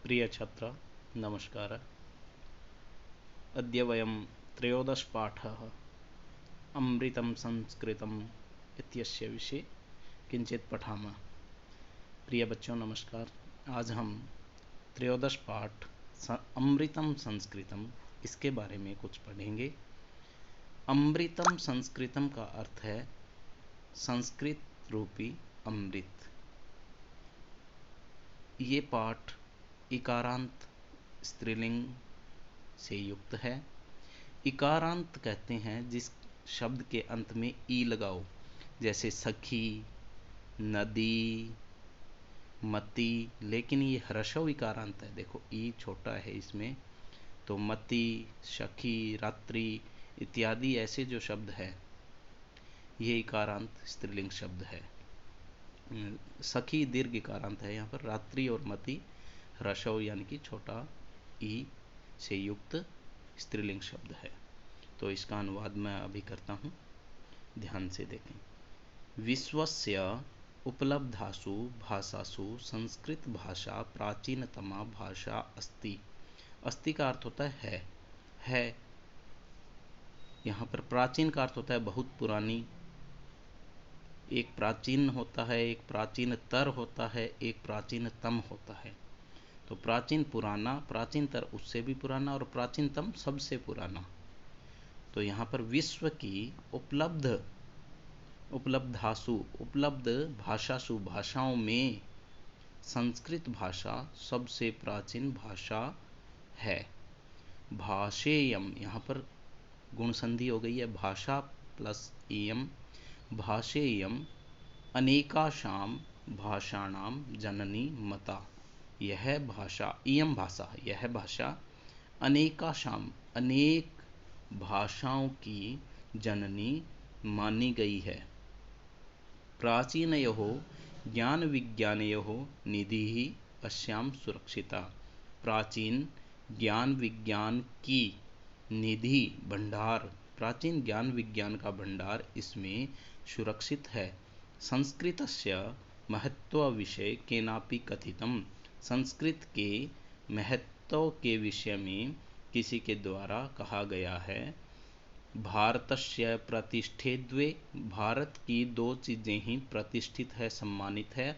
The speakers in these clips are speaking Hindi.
प्रिय छात्र नमस्कार। अद्य वयं त्रयोदशपाठः अमृतं संस्कृतम् इत्यस्य विषये किंचित पठामः। प्रिय बच्चों नमस्कार। आज हम त्रयोदश पाठ अमृतं संस्कृतम इसके बारे में कुछ पढ़ेंगे। अमृतं संस्कृतम का अर्थ है संस्कृत रूपी अमृत। ये पाठ इकारांत स्त्रीलिंग से युक्त है। इकारांत कहते हैं जिस शब्द के अंत में ई लगाओ, जैसे सखी, नदी, मती, लेकिन ये ह्रस्व इकारांत है। देखो ई छोटा है इसमें, तो मती, सखी, रात्रि इत्यादि ऐसे जो शब्द है ये इकारांत स्त्रीलिंग शब्द है। सखी दीर्घ इकारांत है यहाँ पर। रात्रि और मति ह्रस्व यानी कि छोटा ई से युक्त स्त्रीलिंग शब्द है। तो इसका अनुवाद मैं अभी करता हूँ, ध्यान से देखें। विश्वस्य उपलब्धासु भाषासु संस्कृत भाषा प्राचीनतमा भाषा अस्ति। अस्ति का अर्थ होता है। यहाँ पर प्राचीन का अर्थ होता है बहुत पुरानी। एक प्राचीन होता है, एक प्राचीनतर होता है, एक प्राचीनतम होता है। तो प्राचीन पुराना, प्राचीनतर उससे भी पुराना और प्राचीनतम सबसे पुराना। तो यहाँ पर विश्व की उपलब्धासु उपलब्ध भाषासु भाषाओं में संस्कृत भाषा सबसे प्राचीन भाषा है। भाषेयम यहाँ पर गुण संधि हो गई है, भाषा प्लस एयम। भाषेयम अनेकाशाम भाषाणाम जननी मता। यह भाषा, इयम भाषा, यह भाषा अनेकाशाम अनेक भाषाओं की जननी मानी गई है। प्राचीनयोः ज्ञान विज्ञानयोः निधि अस्याम सुरक्षिता। प्राचीन ज्ञान विज्ञान की निधि भंडार, प्राचीन ज्ञान विज्ञान का भंडार इसमें सुरक्षित है। संस्कृतस्य महत्व विषय केनापि कथितम। संस्कृत के महत्व के विषय में किसी के द्वारा कहा गया है। भारतस्य प्रतिष्ठे द्वे। भारत की दो चीजें ही प्रतिष्ठित है, सम्मानित है।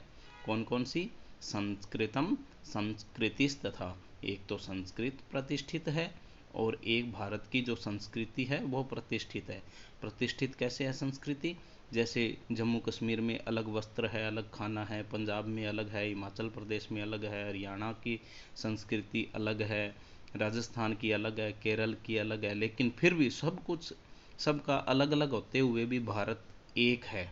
कौन कौन सी? संस्कृतम संस्कृतिस तथा। एक तो संस्कृत प्रतिष्ठित है और एक भारत की जो संस्कृति है वो प्रतिष्ठित है। प्रतिष्ठित कैसे है संस्कृति? जैसे जम्मू कश्मीर में अलग वस्त्र है, अलग खाना है, पंजाब में अलग है, हिमाचल प्रदेश में अलग है, हरियाणा की संस्कृति अलग है, राजस्थान की अलग है, केरल की अलग है, लेकिन फिर भी सब कुछ सबका अलग अलग होते हुए भी भारत एक है।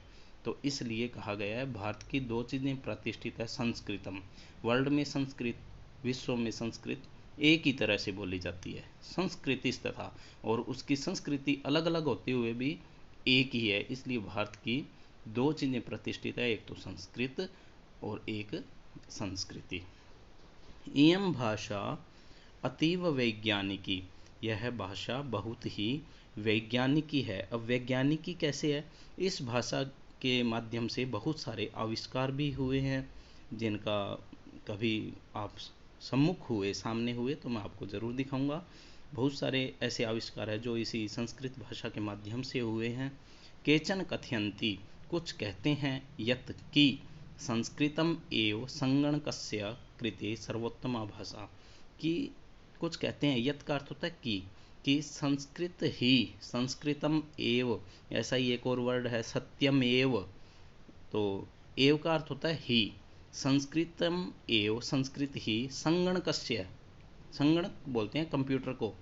तो इसलिए कहा गया है भारत की दो चीज़ें प्रतिष्ठित है। संस्कृतम, वर्ल्ड में संस्कृत, विश्व में संस्कृत एक ही तरह से बोली जाती है, संस्कृतिस तथा। और उसकी संस्कृति अलग अलग होते हुए भी एक ही है, इसलिए भारत की दो चीज़ें प्रतिष्ठित है, एक तो संस्कृत और एक संस्कृति। इयम भाषा अतीव वैज्ञानिकी। यह भाषा बहुत ही वैज्ञानिकी है। अब वैज्ञानिकी कैसे है? इस भाषा के माध्यम से बहुत सारे आविष्कार भी हुए हैं, जिनका कभी आप सम्मुख हुए, सामने हुए तो मैं आपको ज़रूर दिखाऊंगा। बहुत सारे ऐसे आविष्कार हैं जो इसी संस्कृत भाषा के माध्यम से हुए हैं। केचन कथयन्ति, कुछ कहते हैं, यत् की संस्कृतम एव संगणकस्य कृते सर्वोत्तमा भाषा। कि कुछ कहते हैं, यत् का अर्थ होता है कि संस्कृत ही, संस्कृतम एव, ऐसा ही एक और वर्ड है सत्यम एव। तो एव का अर्थ होता है ही। संस्कृतम एव, संस्कृत ही, संगणकस्य, संगणक बोलते हैं कंप्यूटर को,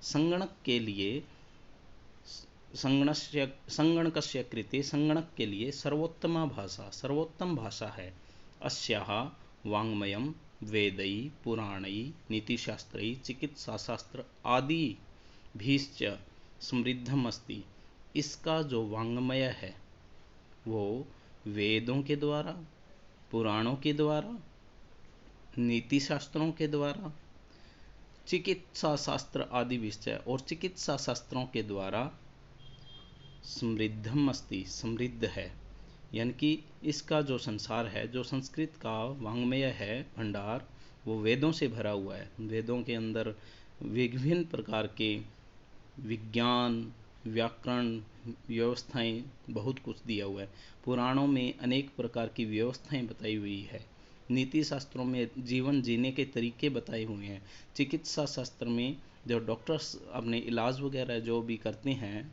संगणक के लिए, संगणकस्य कृते, संगणक के लिए सर्वोत्तमा भाषा, सर्वोत्तम भाषा है। अस्याः वाङ्मयं वेदै पुराणै नीतिशास्त्रै चिकित्साशास्त्र आदि भीश्च समृद्धम अस्ति। इसका जो वाङ्मय है वो वेदों के द्वारा, पुराणों के द्वारा, नीति शास्त्रों के द्वारा, चिकित्सा शास्त्र आदि विषय और चिकित्सा शास्त्रों के द्वारा समृद्धम अस्ति, समृद्ध है। यानी कि इसका जो संसार है, जो संस्कृत का वाङ्मय है, भंडार, वो वेदों से भरा हुआ है। वेदों के अंदर विभिन्न प्रकार के विज्ञान, व्याकरण, व्यवस्थाएं, बहुत कुछ दिया हुआ है। पुराणों में अनेक प्रकार की व्यवस्थाएं बताई हुई है। नीति शास्त्रों में जीवन जीने के तरीके बताए हुए हैं। चिकित्सा शास्त्र में जो डॉक्टर्स अपने इलाज वगैरह जो भी करते हैं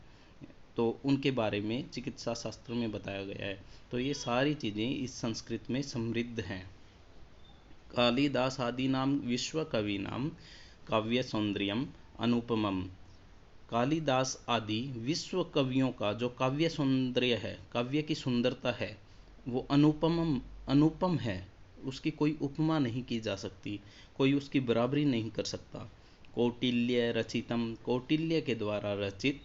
तो उनके बारे में चिकित्सा शास्त्र में बताया गया है। तो ये सारी चीज़ें इस संस्कृत में समृद्ध हैं। कालिदास आदि नाम विश्व कवि नाम काव्य सौंदर्यम अनुपमम। कालिदास आदि विश्व कवियों का जो काव्य सौंदर्य है, काव्य की सुंदरता है, वो अनुपम है। उसकी कोई उपमा नहीं की जा सकती, कोई उसकी बराबरी नहीं कर सकता। कौटिल्य रचितम, कौटिल्य के द्वारा रचित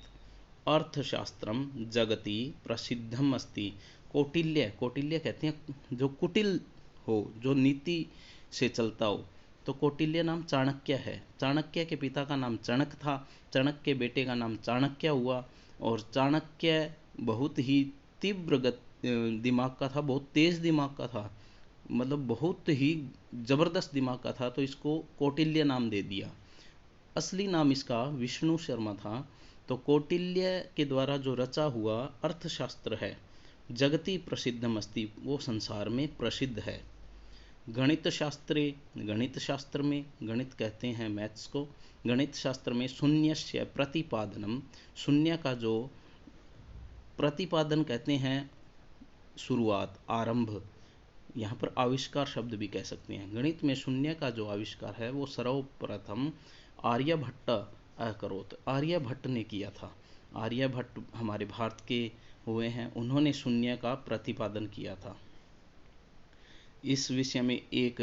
अर्थशास्त्रम जगति प्रसिद्धम अस्ति। कौटिल्य, कौटिल्य कहते हैं जो कुटिल हो, जो नीति से चलता हो। तो कौटिल्य नाम चाणक्य है। चाणक्य के पिता का नाम चणक था, चणक के बेटे का नाम चाणक्य हुआ। और चाणक्य बहुत ही तीव्र दिमाग का था, बहुत तेज दिमाग का था, मतलब बहुत ही जबरदस्त दिमाग का था, तो इसको कौटिल्य नाम दे दिया। असली नाम इसका विष्णु शर्मा था। तो कौटिल्य के द्वारा जो रचा हुआ अर्थशास्त्र है, जगति प्रसिद्धमस्ति, वो संसार में प्रसिद्ध है। गणित शास्त्रे, गणित शास्त्र में, गणित कहते हैं मैथ्स को, गणित शास्त्र में शून्यस्य प्रतिपादनम, शून्य का जो प्रतिपादन कहते हैं शुरुआत, आरंभ, यहाँ पर आविष्कार शब्द भी कह सकते हैं। गणित में शून्य का जो आविष्कार है वो सर्वप्रथम आर्यभट्ट अकरोत, आर्यभट्ट ने किया था। आर्यभट्ट हमारे भारत के हुए हैं, उन्होंने शून्य का प्रतिपादन किया था। इस विषय में एक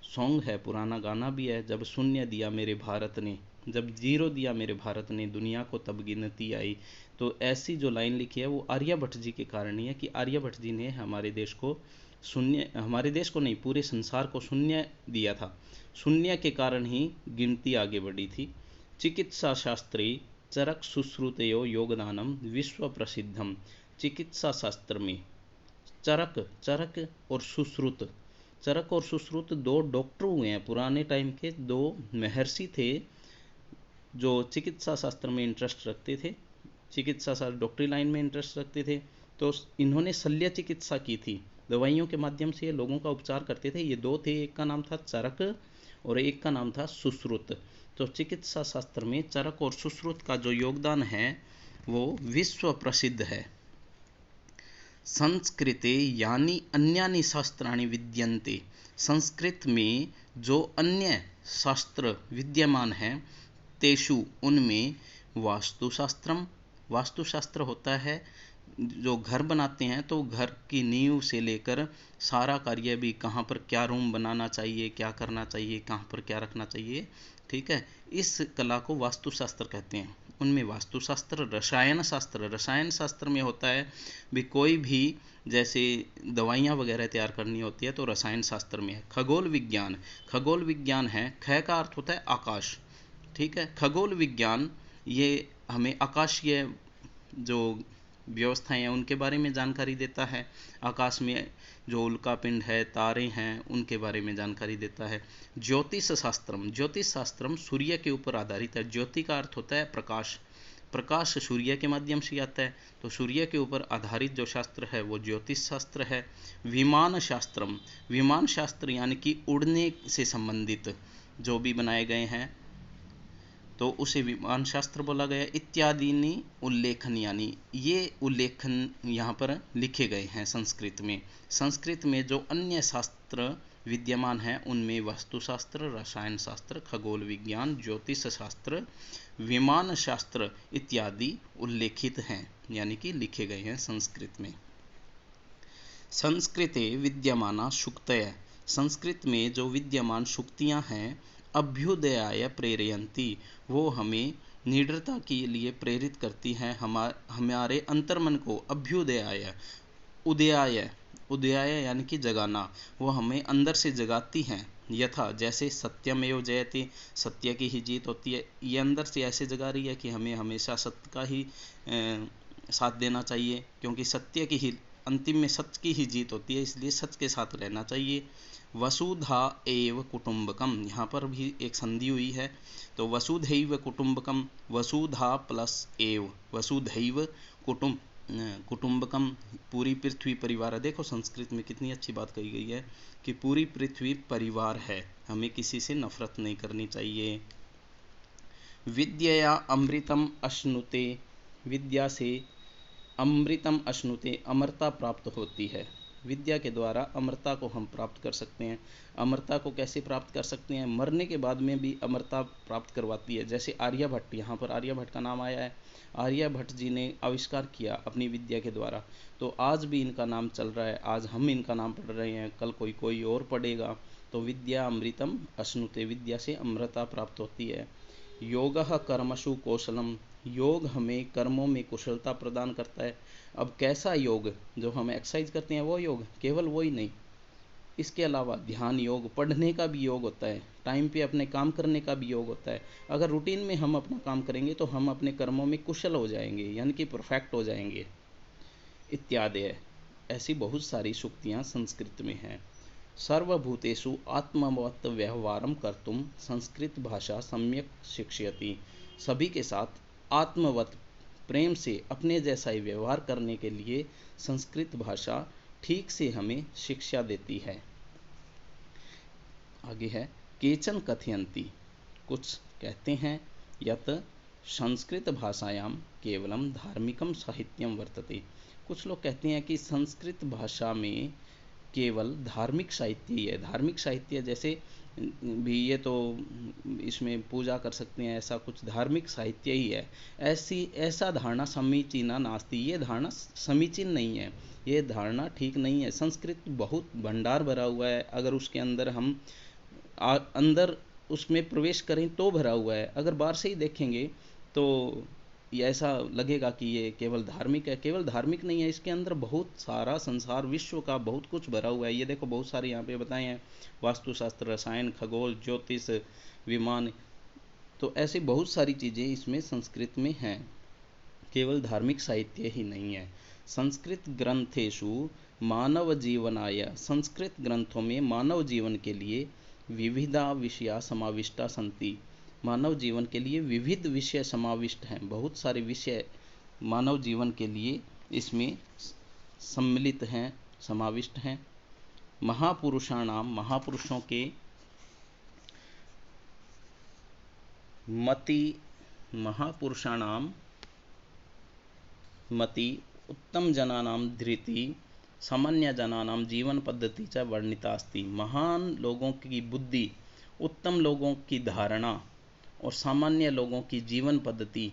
सॉन्ग है, पुराना गाना भी है, जब शून्य दिया मेरे भारत ने, जब जीरो दिया मेरे भारत ने, दुनिया को तब गिनती आई। तो ऐसी जो लाइन लिखी है वो आर्यभट्ट जी के कारण ही है कि आर्यभट्ट जी ने हमारे देश को शून्य, हमारे देश को नहीं, पूरे संसार को शून्य दिया था। शून्य के कारण ही गिनती आगे बढ़ी थी। चिकित्सा शास्त्रे चरक सुश्रुतयो योगदानम विश्व प्रसिद्धम। चिकित्सा शास्त्र में चरक, चरक और सुश्रुत, चरक और सुश्रुत दो डॉक्टर हुए हैं पुराने टाइम के, दो महर्षि थे जो चिकित्सा शास्त्र में इंटरेस्ट रखते थे, चिकित्सा शास्त्र डॉक्टरी लाइन में इंटरेस्ट रखते थे। तो इन्होंने शल्य चिकित्सा की थी, दवाइयों के माध्यम से लोगों का उपचार करते थे। ये दो थे, एक का नाम था चरक और एक का नाम था सुश्रुत। तो चिकित्सा शास्त्र में चरक और सुश्रुत का जो योगदान है वो विश्व प्रसिद्ध है। संस्कृते यानी अन्यानि शास्त्राणि विद्यन्ते, संस्कृत में जो अन्य शास्त्र विद्यमान हैं, तेषु उनमें वास्तुशास्त्रम, वास्तुशास्त्र होता है जो घर बनाते हैं, तो घर की नींव से लेकर सारा कार्य भी, कहाँ पर क्या रूम बनाना चाहिए, क्या करना चाहिए, कहाँ पर क्या रखना चाहिए, ठीक है, इस कला को वास्तुशास्त्र कहते हैं। उनमें वास्तुशास्त्र, रसायन शास्त्र, रसायन शास्त्र में होता है भी कोई भी जैसे दवाइयाँ वगैरह तैयार करनी होती है तो रसायन शास्त्र में है। खगोल विज्ञान, खगोल विज्ञान है, ख का अर्थ होता है आकाश, ठीक है। खगोल विज्ञान ये हमें आकाशीय जो व्यवस्थाएं हैं उनके बारे में जानकारी देता है। आकाश में जो उल्कापिंड है, तारे हैं, उनके बारे में जानकारी देता है। ज्योतिष शास्त्रम, ज्योतिष शास्त्रम सूर्य के ऊपर आधारित है। ज्योति का अर्थ होता है प्रकाश, प्रकाश सूर्य के माध्यम से आता है, तो सूर्य के ऊपर आधारित जो शास्त्र है वो ज्योतिष शास्त्र है। विमान शास्त्रम, विमान शास्त्र यानी कि उड़ने से संबंधित जो भी बनाए गए हैं तो उसे विमान शास्त्र बोला गया। इत्यादि उल्लेखन, यानी ये उल्लेखन यहाँ पर लिखे गए हैं संस्कृत में। संस्कृत में जो अन्य शास्त्र विद्यमान हैं उनमें वास्तुशास्त्र, रसायन शास्त्र, खगोल विज्ञान, ज्योतिष शास्त्र, विमान शास्त्र इत्यादि उल्लेखित हैं, यानी कि लिखे गए हैं संस्कृत में। संस्कृते विद्यमाना शुक्तय, संस्कृत में जो विद्यमान शुक्तियाँ हैं अभ्युदयाय प्रेरयन्ति, वो हमें निडरता के लिए प्रेरित करती हैं, हमारे अंतर्मन को। अभ्युदयाय, उदयाय, उदयाय यानी कि जगाना, वो हमें अंदर से जगाती हैं। यथा जैसे सत्यमेव जयते, सत्य की ही जीत होती है, ये अंदर से ऐसे जगा रही है कि हमें हमेशा सत्य का ही साथ देना चाहिए, क्योंकि सत्य की ही, अंतिम में सत्य की ही जीत होती है, इसलिए सच के साथ रहना चाहिए। वसुधा एव कुटुंबकम, यहाँ पर भी एक संधि हुई है, तो वसुधैव कुटुंबकम, वसुधा प्लस एव, वसुधैव कुटुंबकम, पूरी पृथ्वी परिवार है। देखो संस्कृत में कितनी अच्छी बात कही गई है कि पूरी पृथ्वी परिवार है, हमें किसी से नफरत नहीं करनी चाहिए। विद्यया अमृतम अश्नुते, विद्या से अमृतम अश्नुते, अमरता प्राप्त होती है। विद्या के द्वारा अमरता को हम प्राप्त कर सकते हैं। अमरता को कैसे प्राप्त कर सकते हैं? मरने के बाद में भी अमरता प्राप्त करवाती है। जैसे आर्यभट्ट, यहाँ पर आर्यभट्ट का नाम आया है, आर्यभट्ट जी ने आविष्कार किया अपनी विद्या के द्वारा, तो आज भी इनका नाम चल रहा है। आज हम इनका नाम पढ़ रहे हैं, कल कोई और पढ़ेगा। तो विद्या अमृतम अश्नुते, विद्या से अमरता प्राप्त होती है। योगः कर्मसु कौशलम, योग हमें कर्मों में कुशलता प्रदान करता है। अब कैसा योग? जो हम एक्सरसाइज करते हैं वो योग? केवल वो ही नहीं, इसके अलावा ध्यान योग, पढ़ने का भी योग होता है, टाइम पे अपने काम करने का भी योग होता है। अगर रूटीन में हम अपना काम करेंगे तो हम अपने कर्मों में कुशल हो जाएंगे, यानी कि परफेक्ट हो जाएंगे इत्यादि है। ऐसी बहुत सारी सूक्तियाँ संस्कृत में हैं। सर्वभूतेषु आत्मवत् व्यवहारम कर्तुम संस्कृत भाषा सम्यक शिक्षयति, सभी के साथ आत्मवत प्रेम से अपने जैसा ही व्यवहार करने के लिए संस्कृत भाषा ठीक से हमें शिक्षा देती है। आगे है केचन कथयन्ति, कुछ कहते हैं, यत संस्कृत भाषायाम केवलम धार्मिकम साहित्यम वर्तते, कुछ लोग कहते हैं कि संस्कृत भाषा में केवल धार्मिक साहित्य ही है। धार्मिक साहित्य जैसे भी, ये तो इसमें पूजा कर सकते हैं, ऐसा कुछ धार्मिक साहित्य ही है, ऐसा धारणा समीचीना नास्ति, ये धारणा समीचीन नहीं है, ये धारणा ठीक नहीं है। संस्कृत बहुत भंडार भरा हुआ है, अगर उसके अंदर हम अंदर उसमें प्रवेश करें तो भरा हुआ है, अगर बाहर से ही देखेंगे तो ये ऐसा लगेगा कि ये केवल धार्मिक है। केवल धार्मिक नहीं है, इसके अंदर बहुत सारा संसार विश्व का बहुत कुछ भरा हुआ है। ये देखो बहुत सारे यहाँ पे बताए हैं, वास्तुशास्त्र, रसायन, खगोल, ज्योतिष, विमान, तो ऐसी बहुत सारी चीज़ें इसमें संस्कृत में हैं, केवल धार्मिक साहित्य ही नहीं है। संस्कृत ग्रंथेषु मानव जीवनाय, संस्कृत ग्रंथों में मानव जीवन के लिए विविधा विषया समाविष्टा सन्ति, मानव जीवन के लिए विविध विषय समाविष्ट हैं, बहुत सारे विषय मानव जीवन के लिए इसमें सम्मिलित हैं, समाविष्ट हैं। महापुरुषाणाम, महापुरुषों के मति, महापुरुषाणाम मति, उत्तम जनानाम धृति, सामान्य जनानाम जीवन पद्धति च वर्णिता अस्ति, महान लोगों की बुद्धि, उत्तम लोगों की धारणा और सामान्य लोगों की जीवन पद्धति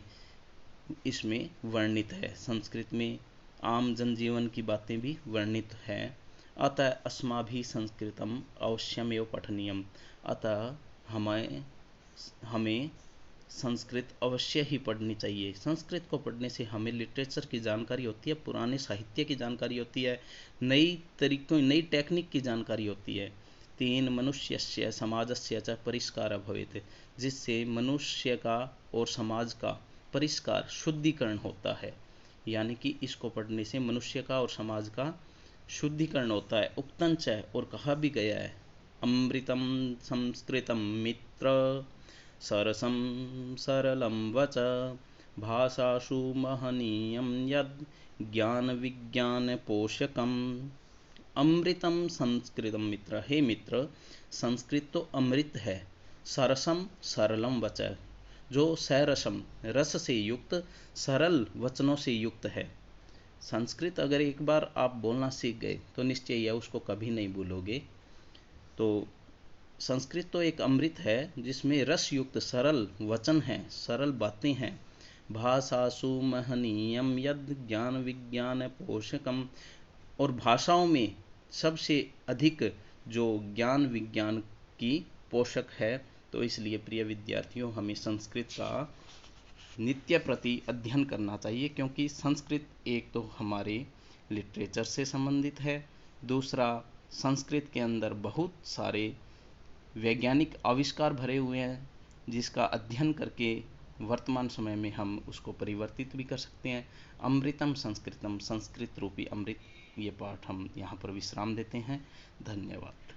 इसमें वर्णित है। संस्कृत में आम जनजीवन की बातें भी वर्णित हैं। अतः अस्माभिः संस्कृतम अवश्यमेव पठनीयम, अतः हमें संस्कृत अवश्य ही पढ़नी चाहिए। संस्कृत को पढ़ने से हमें लिटरेचर की जानकारी होती है, पुराने साहित्य की जानकारी होती है, नई तरीकों, नई टेक्निक की जानकारी होती है। तेन मनुष्यस्य समाजस्य च परिष्कार भवेत्, जिससे मनुष्य का और समाज का परिष्कार, शुद्धिकरण होता है। यानी कि इसको पढ़ने से मनुष्य का और समाज का शुद्धिकरण होता है। उक्तं च, और कहा भी गया है, अमृतम संस्कृतम मित्र सरसं सरलं वच भाषासु महनीयं यद् ज्ञान विज्ञान पोषकम। अमृतम संस्कृतम मित्र, हे मित्र, संस्कृत तो अमृत है। सरसम सरलम वच, जो सरसम रस से युक्त, सरल वचनों से युक्त है। संस्कृत अगर एक बार आप बोलना सीख गए तो निश्चय या उसको कभी नहीं भूलोगे। तो संस्कृत तो एक अमृत है जिसमें रस युक्त सरल वचन हैं, सरल बातें हैं। भाषासु महनीयम यद् ज्ञान विज्ञान पोषकम, और भाषाओं में सबसे अधिक जो ज्ञान विज्ञान की पोषक है। तो इसलिए प्रिय विद्यार्थियों, हमें संस्कृत का नित्य प्रति अध्ययन करना चाहिए, क्योंकि संस्कृत एक तो हमारे लिटरेचर से संबंधित है, दूसरा संस्कृत के अंदर बहुत सारे वैज्ञानिक आविष्कार भरे हुए हैं, जिसका अध्ययन करके वर्तमान समय में हम उसको परिवर्तित भी कर सकते हैं। अमृतम संस्कृतम, संस्कृत रूपी अमृत, ये पाठ हम यहाँ पर विश्राम देते हैं। धन्यवाद।